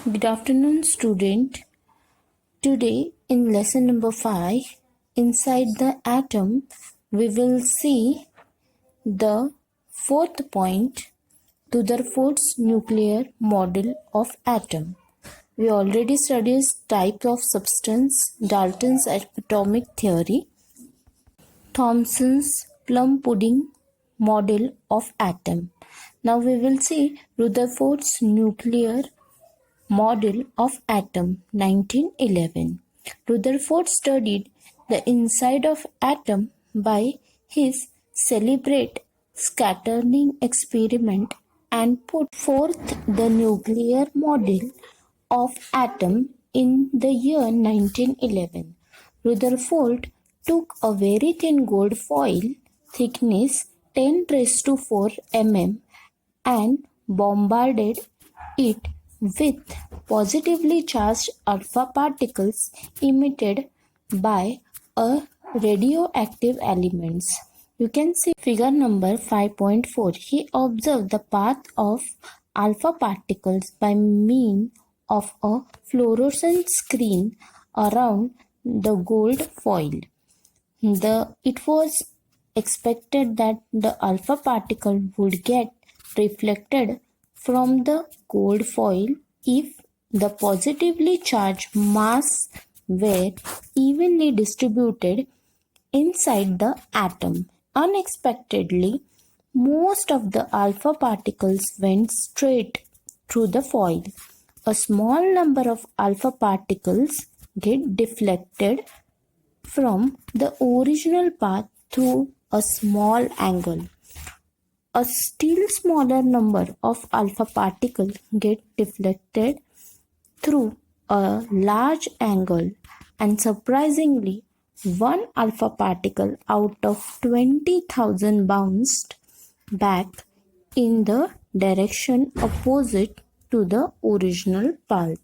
Good afternoon, student. Today, in lesson number 5, inside the atom, we will see the fourth point, Rutherford's nuclear model of atom. We already studied types of substance, Dalton's atomic theory, Thomson's plum pudding model of atom. Now we will see Rutherford's nuclear model of atom 1911. Rutherford studied the inside of atom by his celebrated scattering experiment and put forth the nuclear model of atom in the year 1911. Rutherford took a very thin gold foil, thickness 10 raised to 4 mm, and bombarded it with positively charged alpha particles emitted by a radioactive elements. You can see figure number 5.4. He observed the path of alpha particles by means of a fluorescent screen around the gold foil. It was expected that the alpha particle would get reflected from the gold foil if the positively charged mass were evenly distributed inside the atom. Unexpectedly, most of the alpha particles went straight through the foil. A small number of alpha particles get deflected from the original path through a small angle. A still smaller number of alpha particles get deflected through a large angle, and surprisingly, one alpha particle out of 20,000 bounced back in the direction opposite to the original path.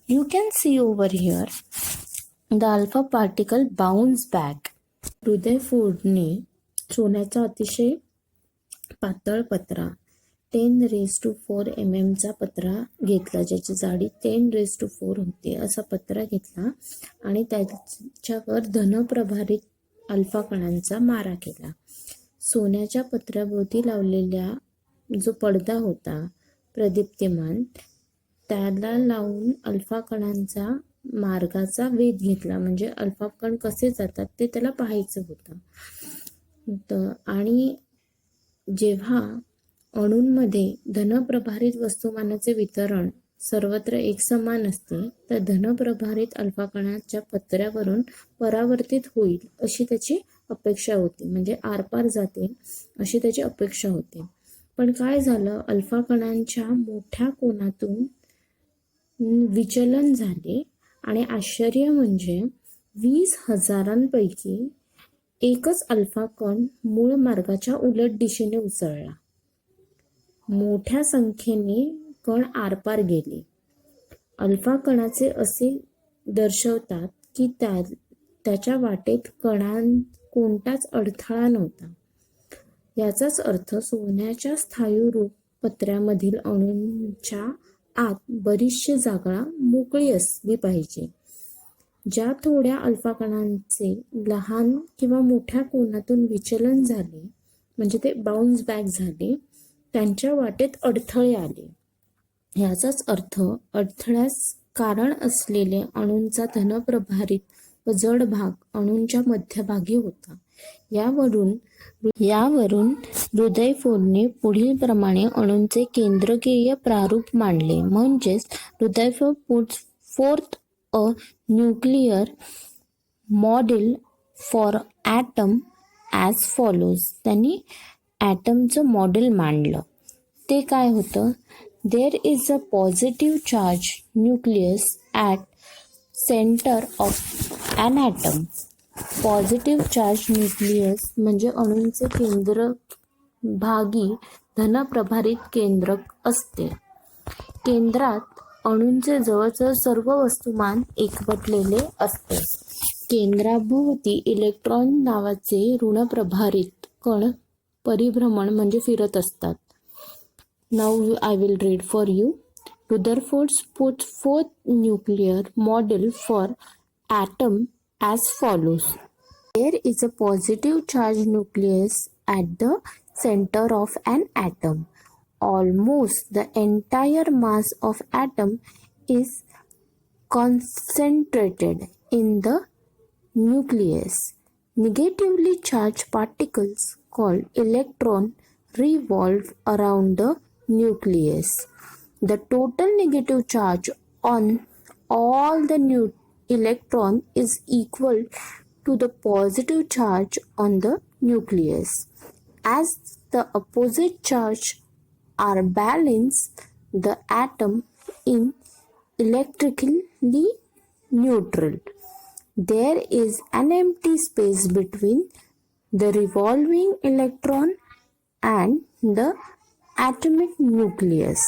You can see over here the alpha particle bounce back. रुदरफोर्डने सोन्याचा अतिशय पातळ पत्रा 10⁴ mm चा पत्रा घेतला, ज्याची जाडी 10⁴ होती असा पत्रा घेतला आणि त्याच्यावर धनप्रभारित अल्फा कणांचा मारा केला. सोन्याच्या पत्र्याभोवती लावलेल्या जो पडदा होता प्रदीप्यमान, त्याला लावून अल्फा कणांचा मार्गाचा वेध घेतला, म्हणजे अल्फा कण कसे जातात ते त्याला पाहायचं होतं. आणि जेव्हा अणूंमध्ये धनप्रभारित वस्तुमानाचे वितरण सर्वत्र एकसमान असते, तर धनप्रभारित अल्फा कणाच्या पत्र्यावरून परावर्तित होईल अशी त्याची अपेक्षा होती, म्हणजे आरपार जाते अशी त्याची अपेक्षा होती. पण काय झालं, अल्फा कणांच्या मोठ्या कोनातून विचलन झाले आणि आश्चर्य म्हणजे 20,000 एकच अल्फा कण मूळ मार्गाच्या उलट दिशेने उसळला. मोठ्या संख्येने कण आरपार गेले. अल्फा कणाचे असे दर्शवतात की त्याच्या वाटेत कोणताच अडथळा नव्हता. याचाच अर्थ सोन्याच्या स्थायूरूप पत्र्यामधील अणूंच्या आत बरीचशी जागा मोकळी असली पाहिजे. ज्या थोड्या अल्फा कणांचे लहान किंवा मोठ्या कोनातून विचलन झाले, म्हणजे ते बाउन्स बॅक झाले, त्यांच्या वाटेत अडथळे आले. याचाच अर्थ अडथळ्यास कारण असलेले अणूंचा धनप्रभारित व जड भाग अणूंच्या मध्यभागी होता. यावरून रुदरफोर्डने पुढील प्रमाणे अणूंचे केंद्रकीय प्रारूप मांडले, म्हणजेच Rutherford put forth a nuclear model for atom as follows. त्यांनी ॲटमचं मॉडेल मांडलं. ते काय होतं, there is a positive charge nucleus at centre of an atom. Positive charge nucleus म्हणजे अणूंचे केंद्रभागी धनप्रभारित केंद्रक असते. केंद्रात अणूंचे जवळजवळ सर्व वस्तुमान एकवटलेले असते. केंद्राभोवती इलेक्ट्रॉन नावाचे ऋणप्रभारित कण परिभ्रमण म्हणजे फिरत असतात. Now I will read for you. Rutherford put forth nuclear model for atom as follows. There is a positive charge nucleus at the center of an atom. Almost the entire mass of atom is concentrated in the nucleus. Negatively charged particles called electron revolve around the nucleus. The total negative charge on all the electron is equal to the positive charge on the nucleus. As the opposite charge are balanced, the atom is electrically neutral. There is an empty space between the revolving electron and the atomic nucleus.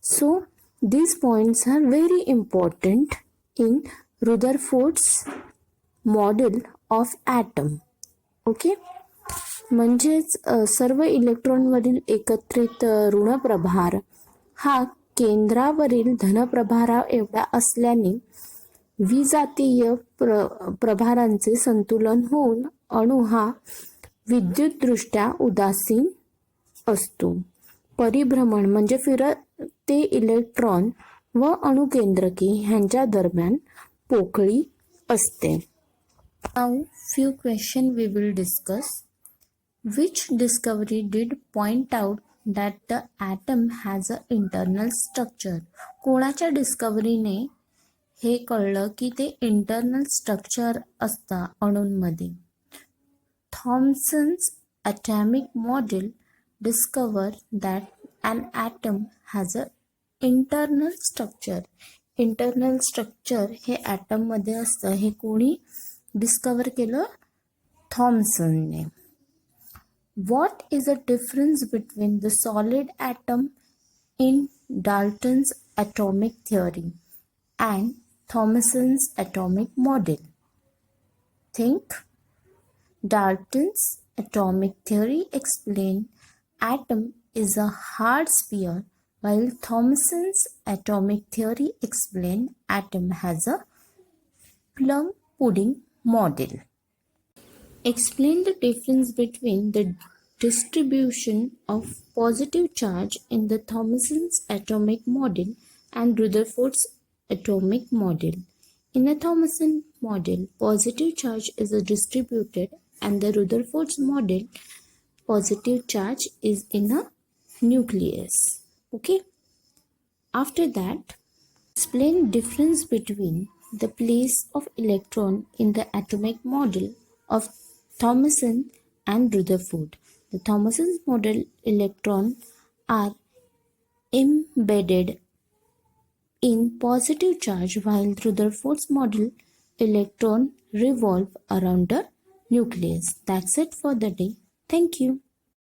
So, these points are very important in Rutherford's model of atom. Okay? म्हणजेच सर्व इलेक्ट्रॉनवरील एकत्रित ऋणप्रभार हा केंद्रावरील धनप्रभारा एवढा असल्याने विजातीय प्रभारांचे संतुलन होऊन अणु हा विद्युतदृष्ट्या उदासीन असतो. परिभ्रमण म्हणजे फिरते इलेक्ट्रॉन व अणुकेंद्रके ह्यांच्या दरम्यान पोकळी असते. Now few questions we will discuss. Which discovery did point out that the atom has a internal structure? कोणाच्या डिस्कव्हरीने हे कळलं की ते इंटरनल स्ट्रक्चर असतं अणूंमध्ये? Thomson's atomic model discovered that an atom has a internal structure. Internal structure हे atom मध्ये असतं. हे कोणी discover केलं? थॉम्सनने. What is the difference between the solid atom in Dalton's atomic theory and Thomson's atomic model? Think. Dalton's atomic theory explained atom is a hard sphere, while Thomson's atomic theory explained atom has a plum pudding model. Explain the difference between the distribution of positive charge in the Thomson's atomic model and Rutherford's atomic model. In a Thomson model, positive charge is distributed, and the Rutherford's model, positive charge is in a nucleus. Okay. After that, explain difference between the place of electron in the atomic model of Thomson and Rutherford. The Thomson's model electrons are embedded in positive charge, while Rutherford's model electron revolve around the nucleus. That's it for the day. Thank you.